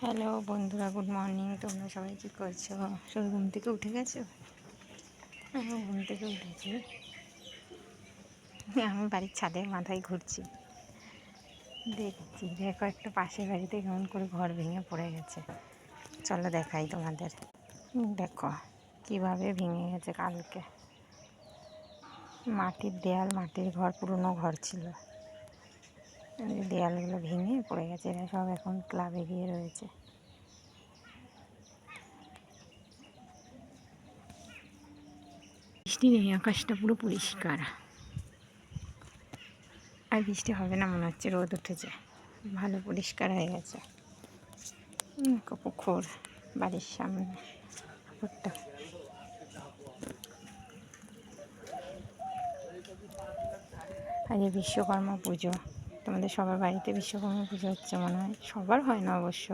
Hello বন্ধুরা, good morning. তোমরা সবাই কী করছো? সবাই ঘুম থেকে উঠে গেছো? আমি ঘুম থেকে উঠেছি। আমি বাড়ির ছাদের মাথায় ঘুরছি, দেখছি দেখো একটা পাশের বাড়িতে কেমন করে ঘর ভেঙে পড়ে গেছে। চলো দেখাই তোমাদের। দেখো কিভাবে ভেঙে গেছে। কালকে মাটির দেয়াল, মাটির ঘর, পুরনো ঘর ছিল, দেয়ালগুলো ভেঙে পড়ে গেছে। এরা সব এখন ক্লাবে গিয়ে রয়েছে। বৃষ্টি নেই, আকাশটা পুরো পরিষ্কার। আর বৃষ্টি হবে না মনে হচ্ছে, রোদ উঠেছে, ভালো পরিষ্কার হয়ে গেছে। পুকুর বাড়ির সামনে, পুকুরটা। আজ বিশ্বকর্মা পুজো, তোমাদের সবার বাড়িতে বিশ্বকর্মা পুজো হচ্ছে মনে হয়। সবার হয় না অবশ্য,